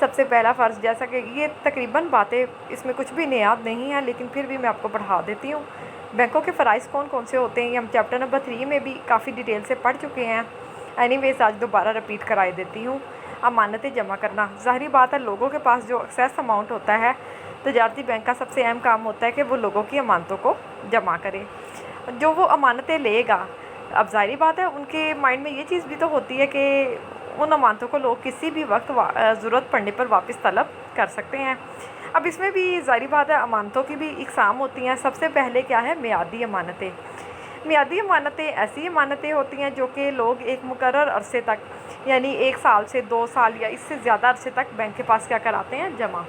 سب سے پہلا فرض، جیسا کہ یہ تقریباً باتیں اس میں کچھ بھی نیاد نہیں ہیں لیکن پھر بھی میں آپ کو پڑھا دیتی ہوں۔ بینکوں کے فرائض کون کون سے ہوتے ہیں یہ ہم چیپٹر نمبر 3 میں بھی کافی ڈیٹیل سے پڑھ چکے ہیں۔ اینی ویز آج دوبارہ رپیٹ کرائے دیتی ہوں۔ امانتیں جمع کرنا، ظاہری بات ہے لوگوں کے پاس جو ایکسیس اماؤنٹ ہوتا ہے، تجارتی بینک کا سب سے اہم کام ہوتا ہے کہ وہ لوگوں کی امانتوں کو جمع کرے۔ جو وہ امانتیں لے گا، اب ظاہری بات ہے ان کے مائنڈ میں یہ چیز بھی تو ہوتی ہے کہ ان امانتوں کو لوگ کسی بھی وقت ضرورت پڑنے پر واپس طلب کر سکتے ہیں۔ اب اس میں بھی ظاہری بات ہے امانتوں کی بھی اقسام ہوتی ہیں۔ سب سے پہلے کیا ہے؟ میعادی امانتیں۔ میعادی امانتیں ایسی امانتیں ہوتی ہیں جو کہ لوگ ایک مقرر عرصے تک، یعنی 1 سال سے 2 سال یا اس سے زیادہ عرصے تک بینک کے پاس کیا کراتے ہیں؟ جمع۔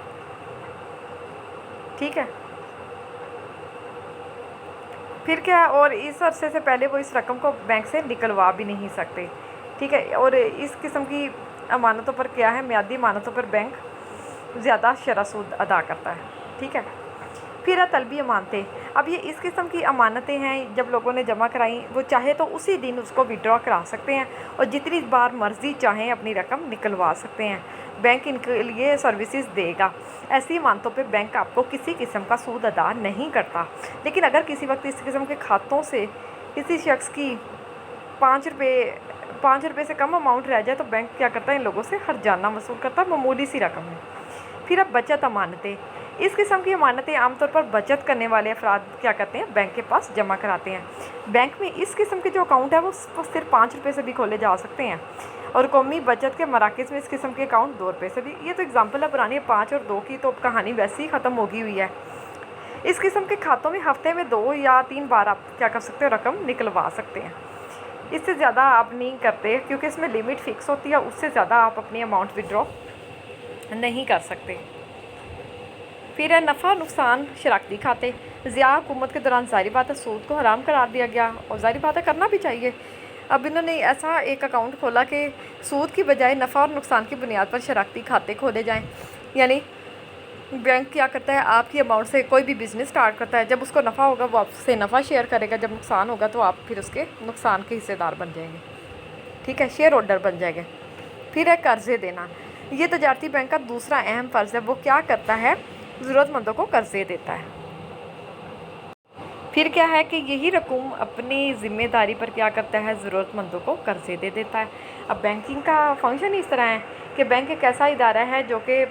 ٹھیک ہے، پھر کیا ہے؟ اور اس عرصے سے پہلے وہ اس رقم کو بینک سے نکلوا بھی نہیں سکتے۔ ٹھیک ہے، اور اس قسم کی امانتوں پر کیا ہے؟ میعادی امانتوں پر بینک زیادہ شرح سود ادا کرتا ہے۔ ٹھیک ہے، پھر ہے طلبی امانتیں۔ اب یہ اس قسم کی امانتیں ہیں جب لوگوں نے جمع کرائیں، وہ چاہے تو اسی دن اس کو وڈرا کرا سکتے ہیں اور جتنی بار مرضی چاہیں اپنی رقم نکلوا سکتے ہیں۔ بینک ان کے لیے سروسز دے گا۔ ایسی امانتوں پہ بینک آپ کو کسی قسم کا سود ادا نہیں کرتا، لیکن اگر کسی وقت اس قسم کے کھاتوں سے کسی شخص کی 5 روپے سے کم اماؤنٹ رہ جائے تو بینک کیا کرتا ہے؟ ان لوگوں سے ہرجانہ وصول کرتا ہے، معمولی سی رقم ہے۔ پھر اب بچت امانتیں۔ اس قسم کی امانتیں عام طور پر بچت کرنے والے افراد کیا کرتے ہیں؟ بینک کے پاس جمع کراتے ہیں۔ بینک میں اس قسم کے جو اکاؤنٹ ہے وہ صرف 5 روپے سے بھی کھولے جا سکتے ہیں، اور قومی بچت کے مراکز میں اس قسم کے اکاؤنٹ 2 روپے سے بھی۔ یہ تو اگزامپل ہے پرانی 5 اور 2 کی، تو کہانی ویسے ہی ختم ہو گئی ہوئی ہے۔ اس قسم کے کھاتوں میں ہفتے میں 2 یا 3 بار آپ کیا کر سکتے ہو؟ رقم نکلوا سکتے ہیں۔ اس سے زیادہ آپ نہیں کرتے کیونکہ اس میں لمٹ فکس ہوتی ہے، اس سے زیادہ آپ اپنی اماؤنٹ وڈرا نہیں کر سکتے۔ پھر ہے نفع نقصان شراکتی کھاتے۔ ضیاء حکومت کے دوران ظاہری بات ہے سود کو حرام قرار دیا گیا، اور ظاہری بات ہے کرنا بھی چاہیے۔ اب انہوں نے ایسا ایک اکاؤنٹ کھولا کہ سود کی بجائے نفع اور نقصان کی بنیاد پر شراکتی کھاتے کھولے جائیں، یعنی بینک کیا کرتا ہے؟ آپ کی اماؤنٹ سے کوئی بھی بزنس سٹارٹ کرتا ہے، جب اس کو نفع ہوگا وہ آپ سے نفع شیئر کرے گا، جب نقصان ہوگا تو آپ پھر اس کے نقصان کے حصے دار بن جائیں گے۔ ٹھیک ہے، شیئر ہولڈر بن جائیں گے۔ پھر ہے قرضے دینا۔ یہ تجارتی بینک کا دوسرا اہم فرض ہے۔ وہ کیا کرتا ہے؟ ضرورت مندوں کو قرضے دیتا ہے۔ پھر کیا ہے کہ یہی رقم اپنی ذمہ داری پر کیا کرتا ہے؟ ضرورت مندوں کو قرضے دے دیتا ہے۔ اب بینکنگ کا فنکشن اس طرح ہے کہ بینک ایک ایسا ادارہ ہے جو کہ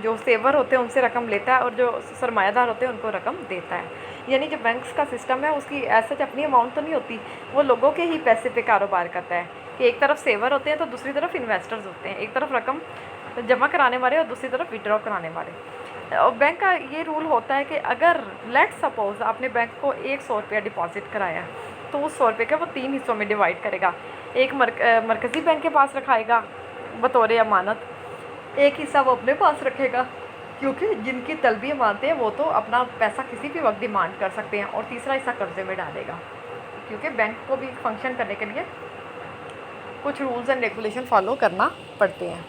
جو سیور ہوتے ہیں ان سے رقم لیتا ہے اور جو سرمایہ دار ہوتے ہیں ان کو رقم دیتا ہے۔ یعنی جو بینکس کا سسٹم ہے اس کی ایسا اپنی اماؤنٹ تو نہیں ہوتی، وہ لوگوں کے ہی پیسے پہ کاروبار کرتا ہے کہ ایک طرف سیور ہوتے ہیں تو دوسری طرف انویسٹرز ہوتے ہیں، ایک طرف رقم جمع کرانے والے اور دوسری طرف وڈرا کرانے والے۔ اور بینک کا یہ رول ہوتا ہے کہ اگر لیٹ سپوز آپ نے بینک کو 100 روپیہ ڈپازٹ کرایا تو اس 100 روپے کے وہ 3 حصوں میں ڈیوائڈ کرے گا۔ ایک مرکزی بینک کے پاس رکھائے گا بطور امانت، ایک حصہ وہ اپنے پاس رکھے گا کیونکہ جن کی طلبی امانتیں ہیں وہ تو اپنا پیسہ کسی بھی وقت ڈیمانڈ کر سکتے ہیں، اور تیسرا حصہ قرضے میں ڈالے گا، کیونکہ بینک کو بھی فنکشن کرنے کے لیے کچھ رولز اینڈ ریگولیشن فالو کرنا پڑتے ہیں۔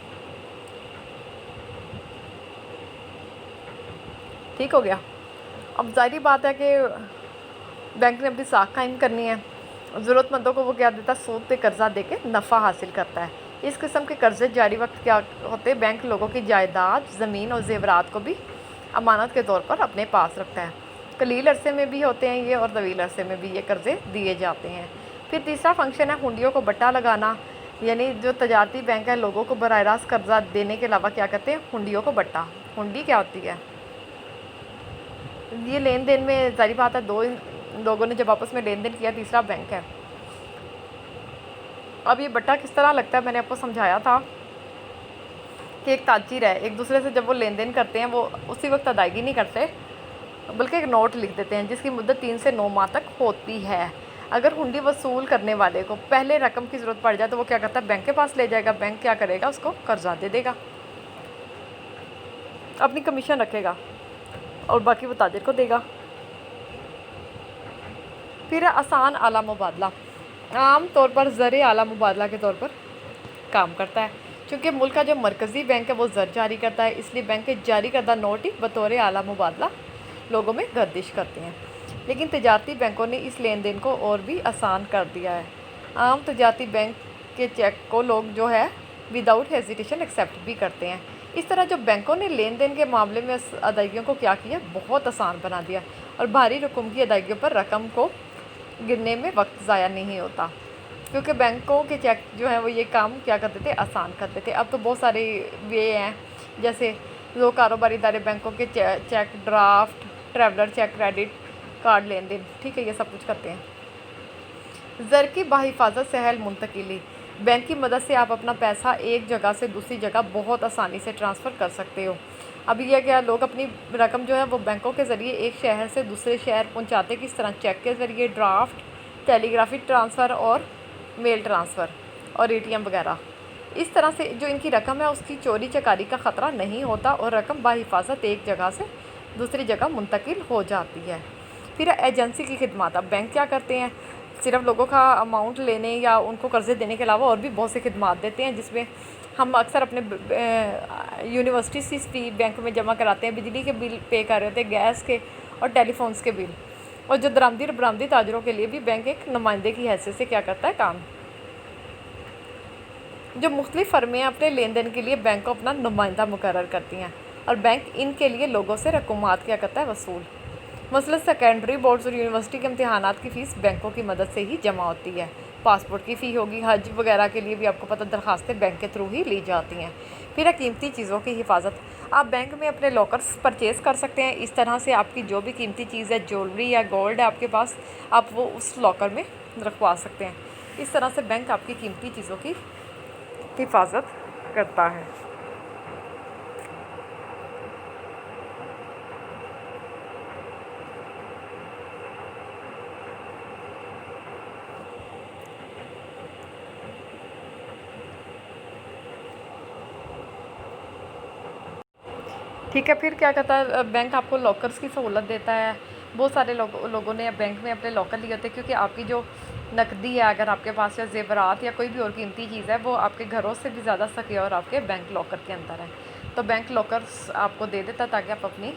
ٹھیک ہو گیا۔ اب ظاہری بات ہے کہ بینک نے اپنی ساکھ قائم کرنی ہے، ضرورت مندوں کو وہ کیا دیتا ہے؟ سود پہ قرضہ دے کے نفع حاصل کرتا ہے۔ اس قسم کے قرضے جاری وقت کیا ہوتے ہیں؟ بینک لوگوں کی جائیداد، زمین اور زیورات کو بھی امانت کے طور پر اپنے پاس رکھتا ہے۔ قلیل عرصے میں بھی ہوتے ہیں یہ، اور طویل عرصے میں بھی یہ قرضے دیے جاتے ہیں۔ پھر تیسرا فنکشن ہے ہنڈیوں کو بٹا لگانا، یعنی جو تجارتی بینک ہے لوگوں کو براہ راست قرضہ دینے کے علاوہ کیا کرتے ہیں؟ ہنڈیوں کو بٹا۔ ہنڈی کیا ہوتی ہے؟ یہ لین دین میں ظاہری بات ہے 2 لوگوں نے جب آپس میں لین دین کیا، تیسرا بینک ہے۔ اب یہ بٹا کس طرح لگتا ہے میں نے آپ کو سمجھایا تھا کہ ایک تاجر ہے، ایک دوسرے سے جب وہ لین دین کرتے ہیں وہ اسی وقت ادائیگی نہیں کرتے بلکہ ایک نوٹ لکھ دیتے ہیں جس کی مدت 3 سے 9 ماہ تک ہوتی ہے۔ اگر ہنڈی وصول کرنے والے کو پہلے رقم کی ضرورت پڑ جائے تو وہ کیا کرتا ہے؟ بینک کے پاس لے جائے گا، بینک کیا کرے گا؟ اس کو قرضہ دے دے گا، اپنی کمیشن رکھے گا اور باقی وہ تاجر کو دے گا۔ پھر آسان اعلیٰ مبادلہ، عام طور پر زر اعلیٰ مبادلہ کے طور پر کام کرتا ہے۔ چونکہ ملک کا جو مرکزی بینک ہے وہ زر جاری کرتا ہے، اس لیے بینک کے جاری کردہ نوٹ ہی بطور اعلیٰ مبادلہ لوگوں میں گردش کرتے ہیں۔ لیکن تجارتی بینکوں نے اس لین دین کو اور بھی آسان کر دیا ہے۔ عام تجارتی بینک کے چیک کو لوگ جو ہے وداؤٹ ہیزیٹیشن ایکسیپٹ بھی کرتے ہیں۔ اس طرح جو بینکوں نے لین دین کے معاملے میں ادائیگیوں کو کیا کیا، بہت آسان بنا دیا، اور بھاری رقم کی ادائیگیوں پر رقم کو گننے میں وقت ضائع نہیں ہوتا، کیونکہ بینکوں کے چیک جو ہیں وہ یہ کام کیا کرتے تھے، آسان کرتے تھے۔ اب تو بہت سارے وے ہیں، جیسے لوگ کاروباری ادارے بینکوں کے cheque draft, traveller cheque, credit card لین دین، ٹھیک ہے، یہ سب کچھ کرتے ہیں۔ زر کی بحفاظت سہل منتقلی، بینک کی مدد سے آپ اپنا پیسہ ایک جگہ سے دوسری جگہ بہت آسانی سے ٹرانسفر کر سکتے ہو۔ ابھی یہ کیا، لوگ اپنی رقم جو ہے وہ بینکوں کے ذریعے ایک شہر سے دوسرے شہر پہنچاتے کس طرح، چیک کے ذریعے، ڈرافٹ، ٹیلی گرافک ٹرانسفر اور میل ٹرانسفر اور ATM وغیرہ۔ اس طرح سے جو ان کی رقم ہے اس کی چوری چکاری کا خطرہ نہیں ہوتا اور رقم بحفاظت ایک جگہ سے دوسری جگہ منتقل ہو جاتی ہے۔ پھر ایجنسی کی خدمات، اب بینک کیا کرتے ہیں، صرف لوگوں کا اماؤنٹ لینے یا ان کو قرضے دینے کے علاوہ اور بھی بہت سی خدمات دیتے ہیں، جس میں ہم اکثر اپنے یونیورسٹی کی فی بینک میں جمع کراتے ہیں، بجلی کے بل پے کر رہے ہوتے ہیں، گیس کے اور ٹیلی فونس کے بل، اور جو درآمدی اور برآمدی تاجروں کے لیے بھی بینک ایک نمائندے کی حیثیت سے کیا کرتا ہے، کام۔ جو مختلف فرمیں اپنے لین دین کے لیے بینک کو اپنا نمائندہ مقرر کرتی ہیں، اور بینک ان کے لیے لوگوں سے رقومات کیا کرتا ہے، وصول۔ مثلاً سیکنڈری بورڈز اور یونیورسٹی کے امتحانات کی فیس بینکوں کی مدد سے ہی جمع ہوتی ہے۔ پاسپورٹ کی فی ہوگی، حج وغیرہ کے لیے بھی آپ کو پتہ درخواستیں بینک کے تھرو ہی لی جاتی ہیں۔ پھر ہے قیمتی چیزوں کی حفاظت، آپ بینک میں اپنے لاکرز پرچیز کر سکتے ہیں، اس طرح سے آپ کی جو بھی قیمتی چیز ہے، جیولری یا گولڈ ہے آپ کے پاس، آپ وہ اس لاکر میں رکھوا سکتے ہیں۔ اس طرح سے بینک آپ کی قیمتی چیزوں کی حفاظت کرتا ہے۔ ٹھیک ہے، پھر کیا کہتا ہے، بینک آپ کو لاکرز کی سہولت دیتا ہے۔ بہت سارے لوگوں نے بینک میں اپنے لاکر لیے ہوتے ہیں، کیونکہ آپ کی جو نقدی ہے، اگر آپ کے پاس یا زیورات یا کوئی بھی اور قیمتی چیز ہے، وہ آپ کے گھروں سے بھی زیادہ سیکیور آپ کے بینک لاکر کے اندر ہے، تو بینک لاکرز آپ کو دے دیتا تاکہ آپ اپنی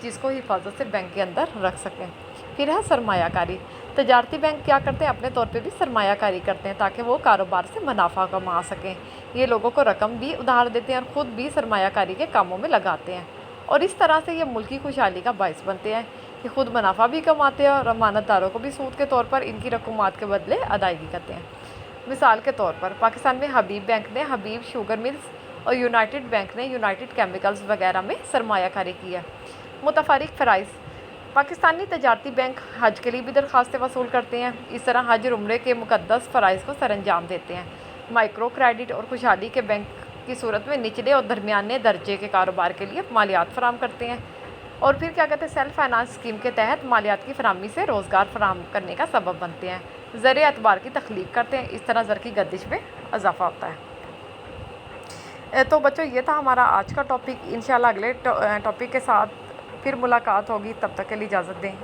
چیز کو حفاظت سے بینک کے اندر رکھ سکیں۔ پھر ہے سرمایہ کاری، تجارتی بینک کیا کرتے ہیں، اپنے طور پہ بھی سرمایہ کاری کرتے ہیں تاکہ وہ کاروبار سے منافع کما سکیں۔ یہ لوگوں کو رقم بھی ادھار دیتے ہیں اور خود بھی سرمایہ کاری کے کاموں میں لگاتے ہیں، اور اس طرح سے یہ ملکی خوشحالی کا باعث بنتے ہیں کہ خود منافع بھی کماتے ہیں اور امانت داروں کو بھی سود کے طور پر ان کی رقومات کے بدلے ادائیگی کرتے ہیں۔ مثال کے طور پر پاکستان میں حبیب بینک نے حبیب شوگر ملز اور یونائٹڈ بینک نے یونائٹڈ کیمیکلز وغیرہ میں سرمایہ کاری کی ہے۔ متفرق فرائض، پاکستانی تجارتی بینک حج کے لیے بھی درخواستیں وصول کرتے ہیں، اس طرح حج اور عمرے کے مقدس فرائض کو سر انجام دیتے ہیں۔ مائکرو کریڈٹ اور خوشحالی کے بینک کی صورت میں نچلے اور درمیانے درجے کے کاروبار کے لیے مالیات فراہم کرتے ہیں، اور پھر کیا کہتے ہیں، سیلف فائنانس اسکیم کے تحت مالیات کی فراہمی سے روزگار فراہم کرنے کا سبب بنتے ہیں، زر اعتبار کی تخلیق کرتے ہیں، اس طرح زر کی گردش میں اضافہ ہوتا ہے۔ تو بچوں، یہ تھا ہمارا آج کا ٹاپک، انشاءاللہ اگلے ٹاپک کے ساتھ پھر ملاقات ہوگی، تب تک کے لیے اجازت دیں۔